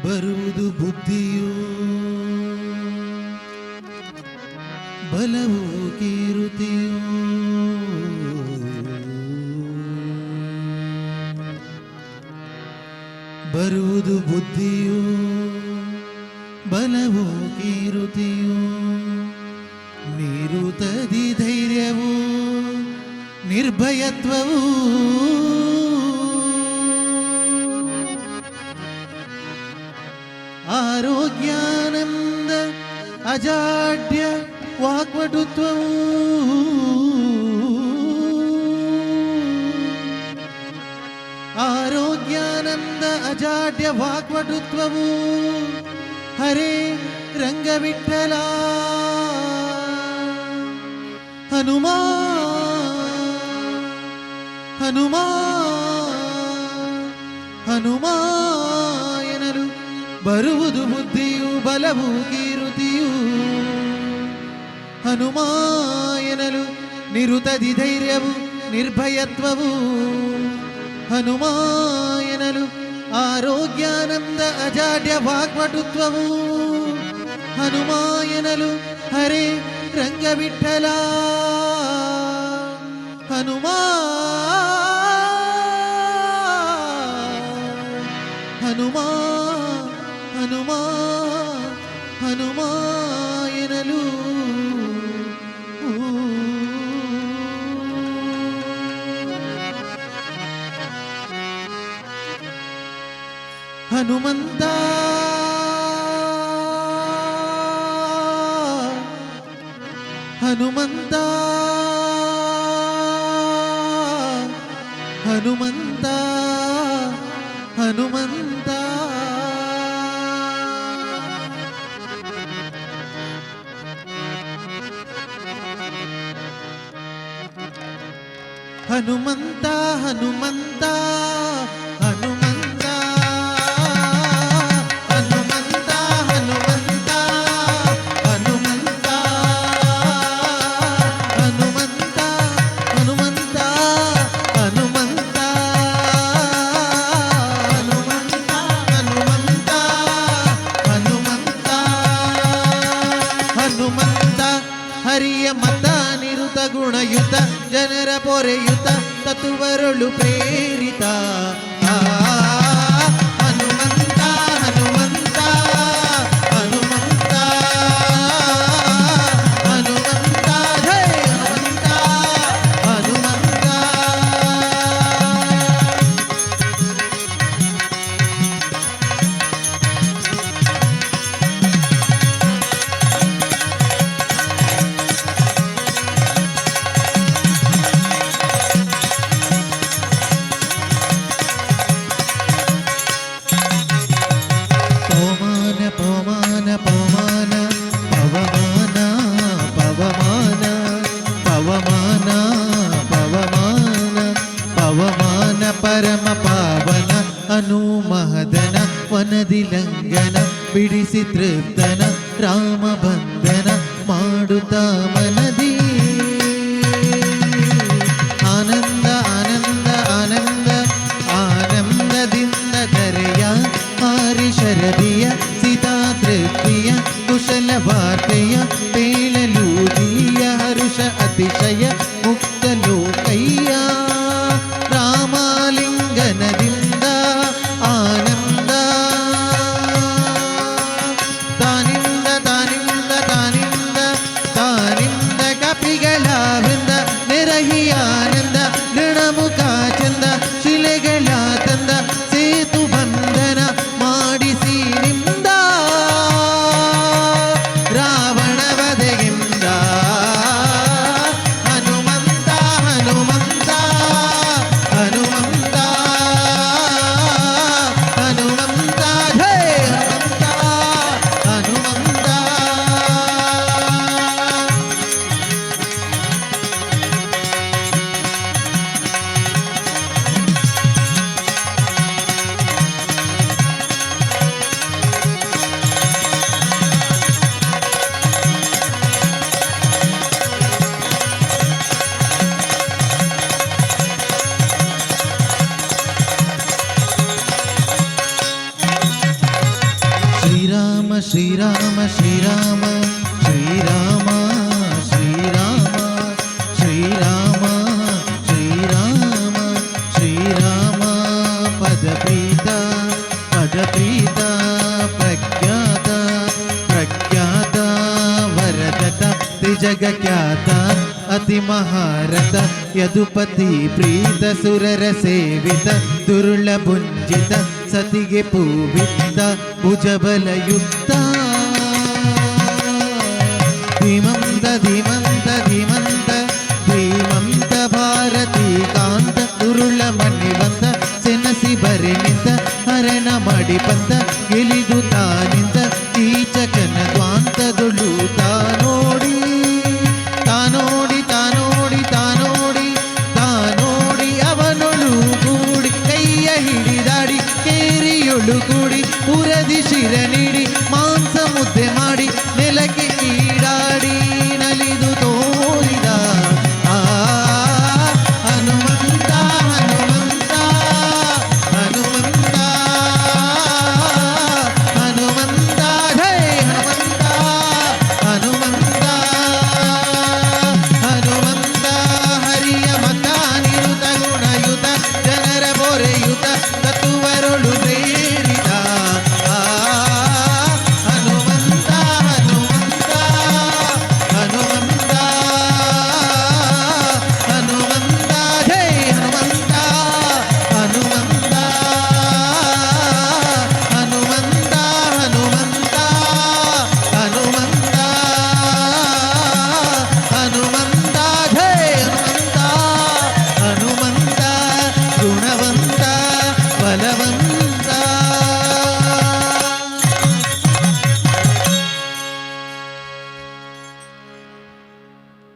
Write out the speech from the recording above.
ಬರುವುದು ಬುದ್ಧಿಯು ಬಲವು ಕೀರುತಿಯು ಬರುವುದು ಬುದ್ಧಿಯು ಬಲವು ಕೀರುತಿಯು ನಿರುತದಿ ಧೈರ್ಯವು ನಿರ್ಭಯತ್ವವು ಆರೋಗ್ಯಾನಂದ ಅಜಾಡ್ಯ ವಾಕ್ಪಟುತ್ವವು ಆರೋಗ್ಯಾನಂದ ಅಜಾಡ್ಯ ವಾಕ್ಪಟುತ್ವವು ಹರೇ ರಂಗವಿಠಲ ಹನುಮಾ ಹನುಮಾ ಹನುಮಾ ಎನ್ನಲು ಬರುವುದು ಬುದ್ಧಿಯು ಬಲವು ಕೀರುತಿಯು ಹನುಮಾ ಎನ್ನಲು ನಿರುತದಿ ಧೈರ್ಯವು ನಿರ್ಭಯತ್ವವು ಹನುಮಾ ಎನ್ನಲು ಆರೋಗ್ಯಾನಂದ ಅಜಾಡ್ಯ ವಾಗ್ಪಟುತ್ವವು ಹನುಮಾ ಎನ್ನಲು ಹರೇ ರಂಗವಿಠಲ ಹನುಮಾ ಹನುಮಾ ಹನುಮಾ ಹನುಮಾ ಎನ್ನಲು ಹನುಮಂತ ಹನುಮಂತ ಹನುಮಂತ ಹನುಮಂತ ಹನುಮಂತ ಹನುಮಂತ ಹನುಮಂತ ಹನುಮಂತ ಹನುಮಂತ ಹನುಮಂತ ಹನುಮಂತ ಹನುಮಂತ ಹನುಮಂತ ಹನುಮಂತ ಹನುಮಂತ ಹನುಮಂತ ಹನುಮಂತ ಹರಿಯ ಮತ ನಿರುತ ಗುಣಯುತ ಜನರ ಪೊರೆಯುತ ತತ್ವರಳು ಪ್ರೇರಿತ ಹನುಮಂತ ಹನುಮಂತ ಹನುಮಂತ ಹನುಮಂತ ಜಯ ಹನುಮಂತ ಹನುಮಂತ ಪರಮ ಪಾವನ ಅನುಮಹದನ ವನದಿ ಲಂಘನ ಬಿಡಿಸಿ ತೃಪ್ತನ ರಾಮ ಬಂಧನ ಮಾಡುತ್ತಾ ಮನದಿ ಆನಂದ ಆನಂದ ಆನಂದ ಆನಂದದಿಂದ ಧರೆಯ ಆರಿ ಶರದಿಯ ಸೀತಾ ತೃಪ್ತಿಯ ಕುಶಲ ವಾರ್ತೆಯ ಪೇಳಲೂದಿಯ ಹರುಷ ಅತಿಶಯ ಮುಕ್ತ ಲೋಕಯ್ಯ ರಾಮಲಿಂಗನದಿಂದ ಆನಂದ ತಾನಿಂದ ತಾನಿಂದ ತಾನಿಂದ ತಾನಿಂದ ಕಪಿಗಳ ವೃಂದ ನೆರಹಿ ಆನಂದ ಗಣಮುಖ ಚಂದ ಶಿಲೆಗಳ ತಂದ ಸೇತು ಬಂಧನ ಮಾಡಿಸಿ ನಿಂದ ರಾವಣ ವಧೆಯಿಂದ ಹನುಮ ಶ್ರೀರಾಮ ಶ್ರೀರಾಮ ಶ್ರೀರಾಮ ಶ್ರೀರಾಮ ಶ್ರೀರಾಮ ಶ್ರೀರಾಮ ಶ್ರೀರಾಮ ಶ್ರೀರಾಮ ಪದಪ್ರೀತ ಪದಪ್ರೀತ ಪ್ರಖ್ಯಾತ ಪ್ರಖ್ಯಾತ ವರದತ ತ್ರಿಜಗಖ್ಯಾತ ಅತಿ ಮಹಾರಥ ಯದುಪತಿ ಪ್ರೀತ ಸುರರ ಸೇವಿತ ದುರ್ಲಭುಂಜಿತ ಸತಿಗೆ ಪೂವಿತ್ತ ಭುಜಬಲಯುಕ್ತ ಧೀಮಂತ ಧೀಮಂತ ಧೀಮಂತ ಧೀಮಂತ ಭಾರತೀ ಕಾಂತ ದುರುಳ ಮಣಿವಂತ ಸೆನಸಿ ಬರೆನಿಂದ ಹರಣ ಮಾಡಿ ಬಂದ ಗೆಲಿದು ತಾನಿಂದ ಕೀಚಕನ ದ್ವಾಂತದುಳು ತಾನೋಡಿ ತಾನೋಡಿ ತಾನೋಡಿ ತಾನೋಡಿ ತಾನೋಡಿ ಅವನೊಳು ಕೂಡಿ ಕೈಯ ಹಿಡಿದಾಡಿ ಕೇರಿಯೊಳು ಕೂಡಿ ಪುರದಿ ಶಿರ ನೀಡಿ